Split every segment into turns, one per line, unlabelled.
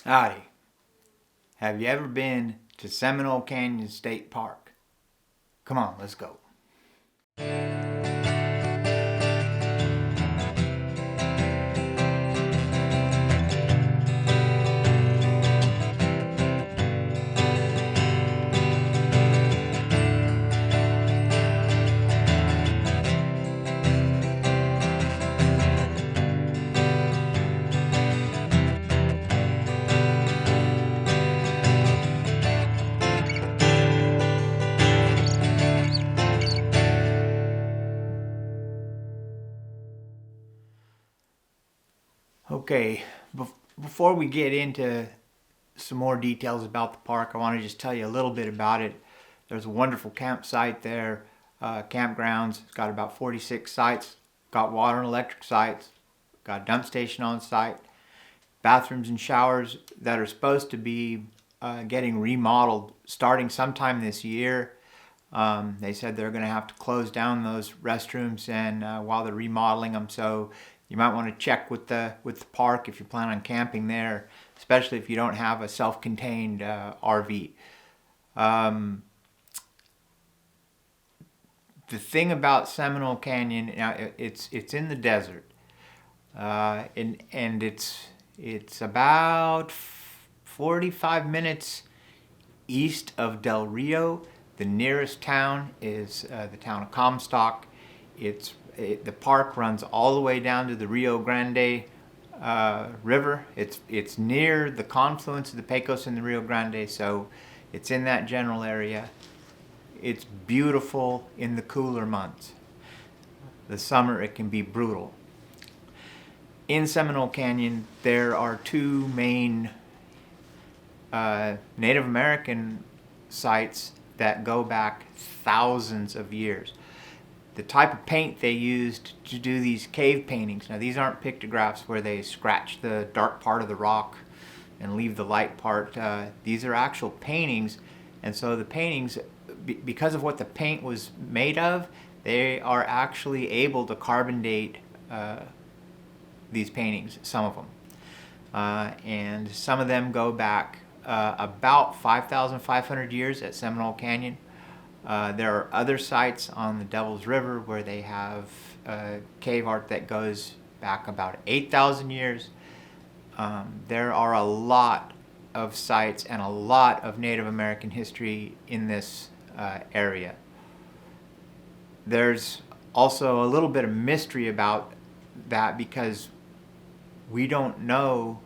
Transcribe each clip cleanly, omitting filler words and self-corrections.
Howdy. Have you ever been to Seminole Canyon State Park? Come on, let's go. Okay, before we get into some more details about the park, I want to just tell you a little bit about it. There's a wonderful campsite there, campgrounds. It's got about 46 sites, got water and electric sites, got a dump station on site, bathrooms and showers that are supposed to be getting remodeled starting sometime this year. They said they're going to have to close down those restrooms and while they're remodeling them, so you might want to check with the park if you plan on camping there, especially if you don't have a self-contained RV. The thing about Seminole Canyon, now it's in the desert, and it's about 45 minutes east of Del Rio. The nearest town is the town of Comstock. The park runs all the way down to the Rio Grande River. It's near the confluence of the Pecos and the Rio Grande, so it's in that general area. It's beautiful in the cooler months. The summer it can be brutal. In Seminole Canyon there are two main Native American sites that go back thousands of years. The type of paint they used to do these cave paintings, now these aren't pictographs where they scratch the dark part of the rock and leave the light part. These are actual paintings, and so the paintings, because of what the paint was made of, they are actually able to carbon date these paintings, some of them. And some of them go back about 5,500 years at Seminole Canyon. There are other sites on the Devil's River where they have cave art that goes back about 8,000 years. There are a lot of sites and a lot of Native American history in this area. There's also a little bit of mystery about that because we don't know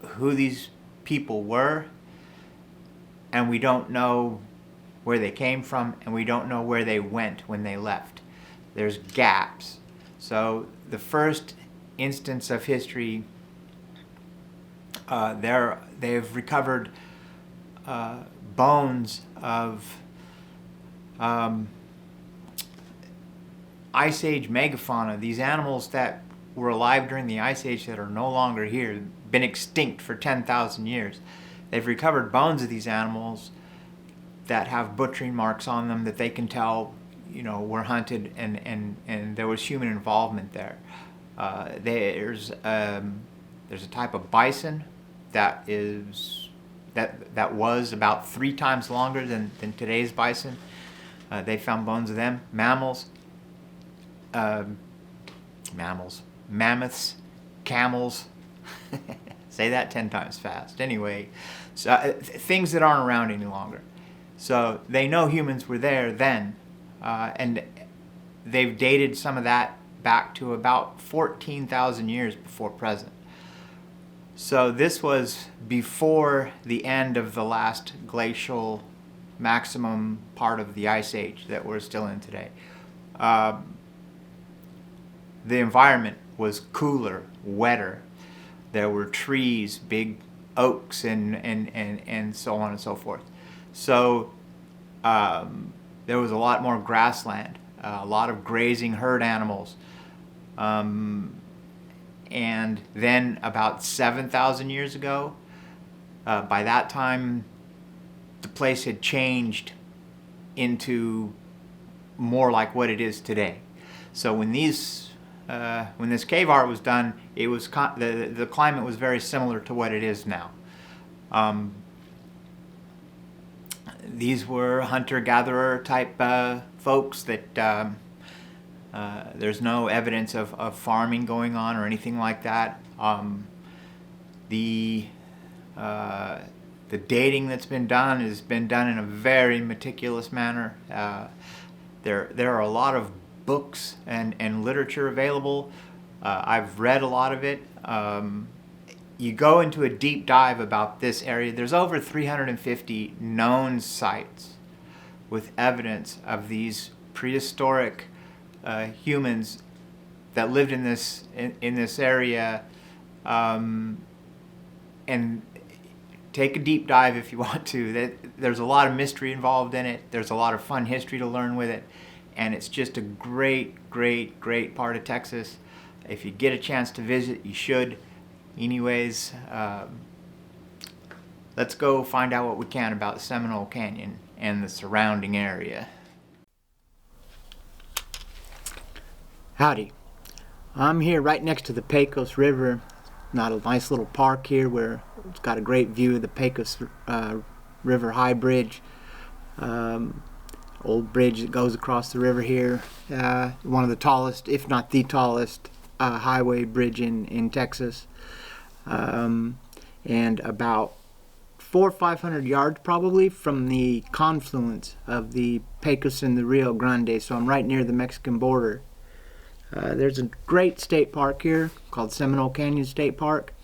who these people were, and we don't know where they came from, and we don't know where they went when they left. There's gaps. So the first instance of history, they've recovered bones of Ice Age megafauna, these animals that were alive during the Ice Age that are no longer here, been extinct for 10,000 years. They've recovered bones of these animals that have butchering marks on them that they can tell, were hunted and there was human involvement there. There's a type of bison that was about 3 times longer than today's bison. They found bones of them. Mammoths, camels. Say that 10 times fast. Anyway, so things that aren't around any longer. So they know humans were there then, and they've dated some of that back to about 14,000 years before present. So this was before the end of the last glacial maximum part of the Ice Age that we're still in today. The environment was cooler, wetter. There were trees, big oaks, and so on and so forth. So there was a lot more grassland, a lot of grazing herd animals. And then about 7,000 years ago, by that time, the place had changed into more like what it is today. So when this cave art was done, it was the climate was very similar to what it is now. These were hunter-gatherer type folks that there's no evidence of farming going on or anything like that. The dating that's been done has been done in a very meticulous manner. There are a lot of books and literature available. I've read a lot of it. You go into a deep dive about this area, there's over 350 known sites with evidence of these prehistoric humans that lived in this area, and take a deep dive if you want to. There's a lot of mystery involved in it. There's a lot of fun history to learn with it, and it's just a great part of Texas. If you get a chance to visit, you should. Anyways, let's go find out what we can about Seminole Canyon and the surrounding area. Howdy. I'm here right next to the Pecos River. Not a nice little park here where it's got a great view of the Pecos River High Bridge. Old bridge that goes across the river here. One of the tallest, if not the tallest, highway bridge in Texas. And about 400 or 500 yards probably from the confluence of the Pecos and the Rio Grande, so I'm right near the Mexican border. There's a great state park here called Seminole Canyon State Park,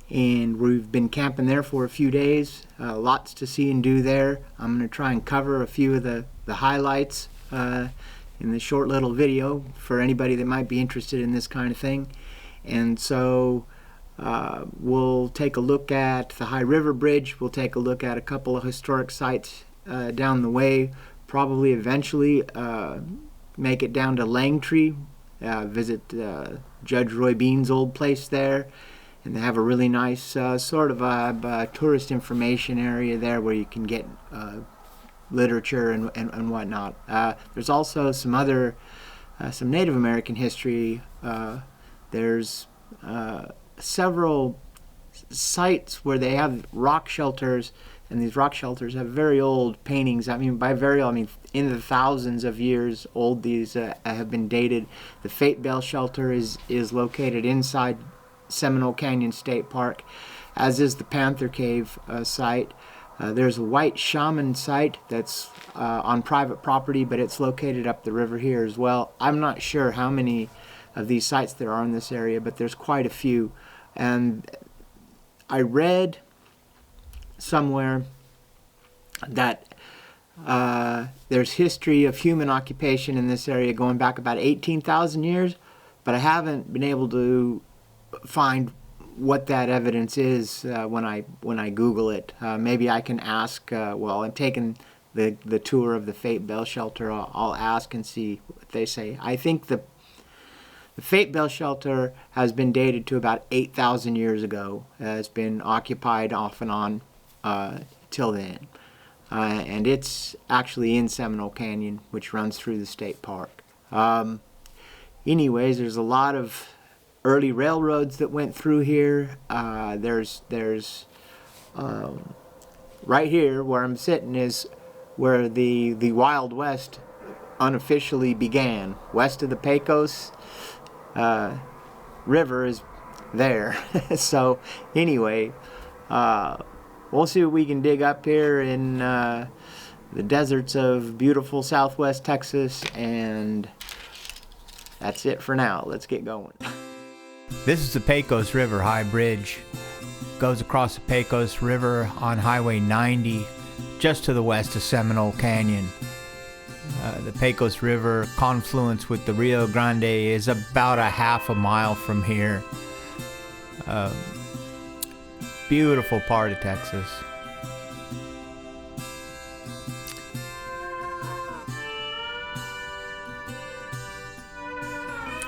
and we've been camping there for a few days. Lots to see and do there. I'm going to try and cover a few of the highlights in this short little video for anybody that might be interested in this kind of thing. And so we'll take a look at the High River Bridge. We'll take a look at a couple of historic sites down the way. Probably eventually make it down to Langtree, visit Judge Roy Bean's old place there. And they have a really nice sort of a tourist information area there where you can get literature and whatnot. There's also some other, some Native American history. There's several sites where they have rock shelters, and these rock shelters have very old paintings. I mean, by very old, I mean in the thousands of years old. These have been dated. The Fate Bell Shelter is located inside Seminole Canyon State Park, as is the Panther Cave site. There's a White Shaman site that's on private property, but it's located up the river here as well. I'm not sure how many of these sites there are in this area, but there's quite a few. And I read somewhere that there's history of human occupation in this area going back about 18,000 years, but I haven't been able to find what that evidence is when I Google it. Maybe I can ask, well, I'm taking the tour of the Fate Bell Shelter. I'll ask and see what they say. I think the Fate Bell Shelter has been dated to about 8,000 years ago. It's been occupied off and on till then. And it's actually in Seminole Canyon, which runs through the state park. Anyways, there's a lot of early railroads that went through here. There's right here where I'm sitting is where the Wild West unofficially began. West of the Pecos River is there. So anyway, we'll see what we can dig up here in the deserts of beautiful southwest Texas, and that's it for now. Let's get going. This is the Pecos River High Bridge. Goes across the Pecos River on Highway 90, just to the west of Seminole Canyon. The Pecos River confluence with the Rio Grande is about a half a mile from here. Beautiful part of Texas.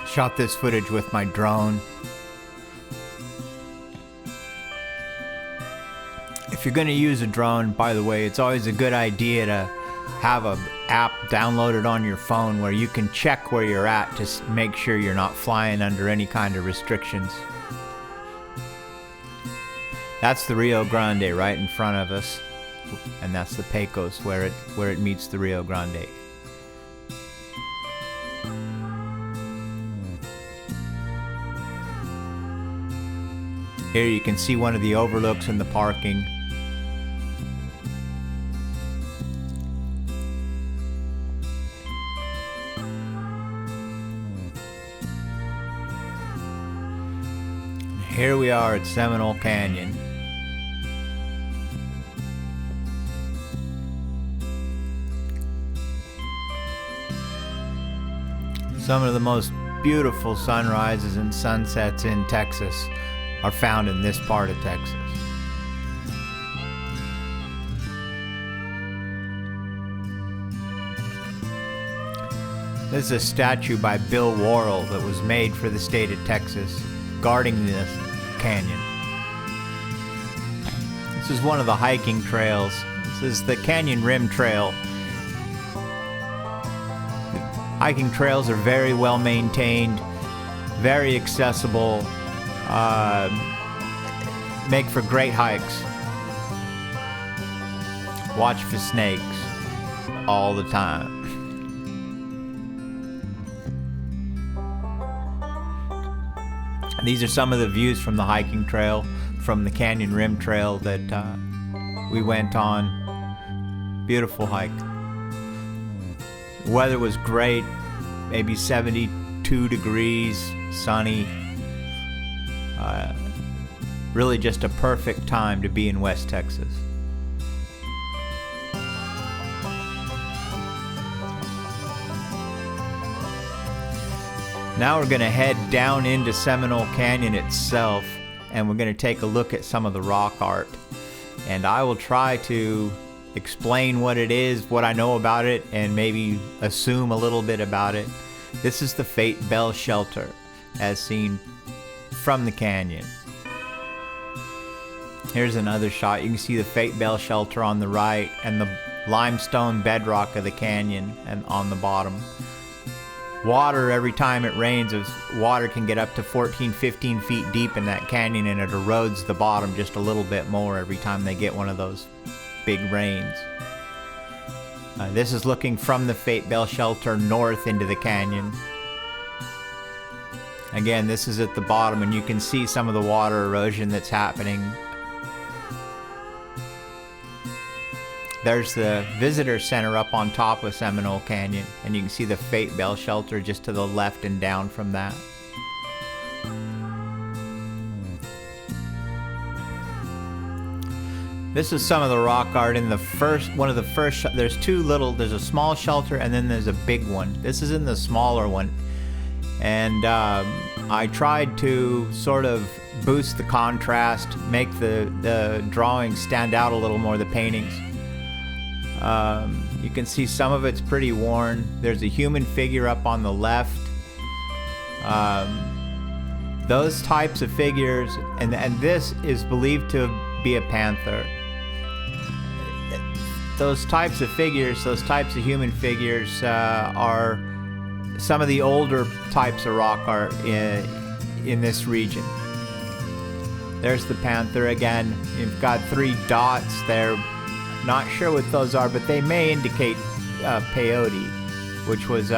Shot this footage with my drone. If you're going to use a drone, by the way, it's always a good idea to have an app downloaded on your phone where you can check where you're at to make sure you're not flying under any kind of restrictions. That's the Rio Grande right in front of us, and that's the Pecos where it meets the Rio Grande. Here you can see one of the overlooks in the parking. Here we are at Seminole Canyon. Some of the most beautiful sunrises and sunsets in Texas are found in this part of Texas. This is a statue by Bill Worrell that was made for the state of Texas, guarding this canyon. This is one of the hiking trails. This is the Canyon Rim Trail. Hiking trails are very well maintained, very accessible, make for great hikes. Watch for snakes all the time. These are some of the views from the hiking trail, from the Canyon Rim Trail that we went on. Beautiful hike. The weather was great, maybe 72 degrees, sunny. Really just a perfect time to be in West Texas. Now we're going to head down into Seminole Canyon itself, and we're going to take a look at some of the rock art. And I will try to explain what it is, what I know about it, and maybe assume a little bit about it. This is the Fate Bell Shelter, as seen from the canyon. Here's another shot. You can see the Fate Bell Shelter on the right, and the limestone bedrock of the canyon and on the bottom. Water, every time it rains, water can get up to 14, 15 feet deep in that canyon, and it erodes the bottom just a little bit more every time they get one of those big rains. This is looking from the Fate Bell Shelter north into the canyon. Again, this is at the bottom, and you can see some of the water erosion that's happening. There's the visitor center up on top of Seminole Canyon, and you can see the Fate Bell Shelter just to the left and down from that. This is some of the rock art in the first, one of the first, there's a small shelter and then there's a big one. This is in the smaller one. And I tried to sort of boost the contrast, make the drawings stand out a little more, the paintings. You can see some of it's pretty worn. There's a human figure up on the left. Those types of figures, and this is believed to be a panther. Those types of figures, those types of human figures are some of the older types of rock art in this region. There's the panther again. You've got 3 dots there. Not sure what those are, but they may indicate peyote, which was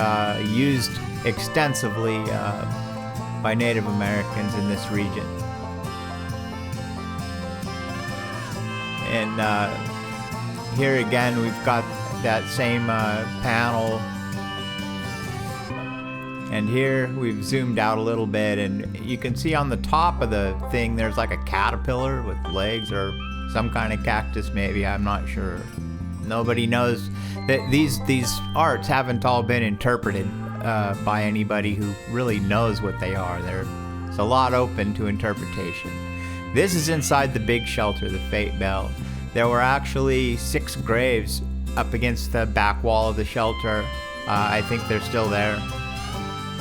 used extensively by Native Americans in this region. And here again, we've got that same panel. And here we've zoomed out a little bit, and you can see on the top of the thing there's like a caterpillar with legs, or some kind of cactus maybe, I'm not sure. Nobody knows. That these arts haven't all been interpreted by anybody who really knows what they are. There's a lot open to interpretation. This is inside the big shelter, the Fate Bell. There were actually 6 graves up against the back wall of the shelter. I think they're still there.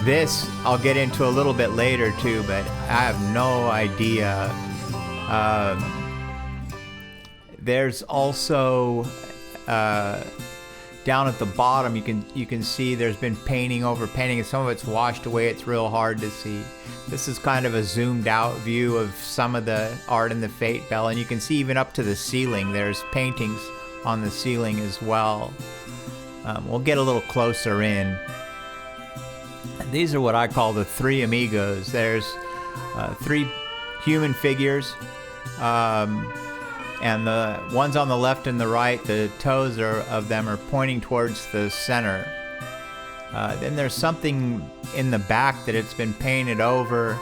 This I'll get into a little bit later too, but I have no idea. There's also down at the bottom, you can see there's been painting over painting, and some of it's washed away. It's real hard to see. This is kind of a zoomed out view of some of the art in the Fate Bell, and you can see even up to the ceiling. There's paintings on the ceiling as well. We'll get a little closer in. These are what I call the three amigos. There's three human figures. And the ones on the left and the right, the toes of them are pointing towards the center. Then there's something in the back that it's been painted over,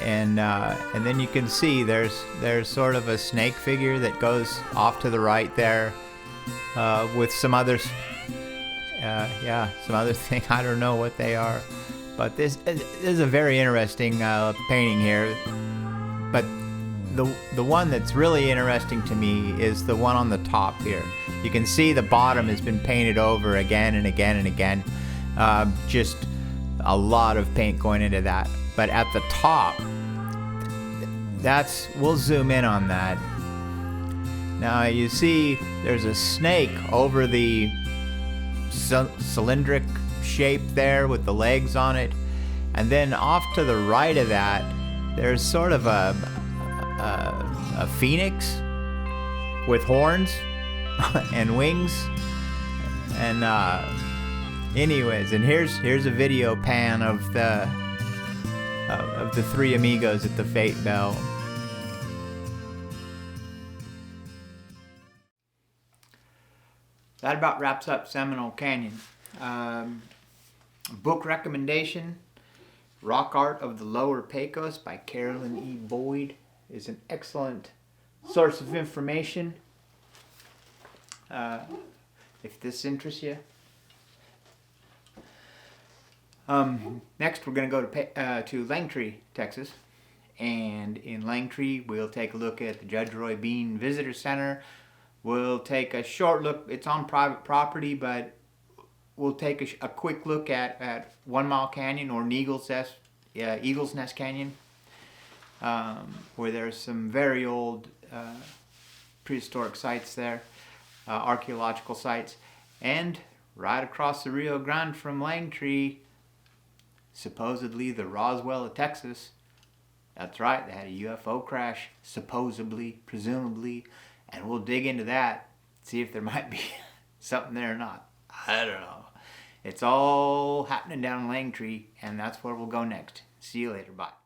and then you can see there's sort of a snake figure that goes off to the right there, with some others. Some other thing. I don't know what they are, but this is a very interesting painting here. But the one that's really interesting to me is the one on the top here. You can see the bottom has been painted over again and again and again. Just a lot of paint going into that. But at the top, we'll zoom in on that. Now you see there's a snake over the cylindric shape there with the legs on it. And then off to the right of that, there's sort of a phoenix with horns and wings, and anyways, and here's a video pan of the three amigos at the Fate Bell. That about wraps up Seminole Canyon. Book recommendation: Rock Art of the Lower Pecos by Carolyn E. Boyd is an excellent source of information, if this interests you. Next, we're going to go to Langtree, Texas. And in Langtree, we'll take a look at the Judge Roy Bean Visitor Center. We'll take a short look. It's on private property, but we'll take a quick look at 1 Mile Canyon, or Eagle's Nest Canyon, where there's some very old prehistoric sites there, archaeological sites. And right across the Rio Grande from Langtree, supposedly the Roswell of Texas. That's right, they had a UFO crash, supposedly, presumably, and we'll dig into that, see if there might be something there or not. I don't know. It's all happening down in Langtree, and that's where we'll go next. See you later. Bye.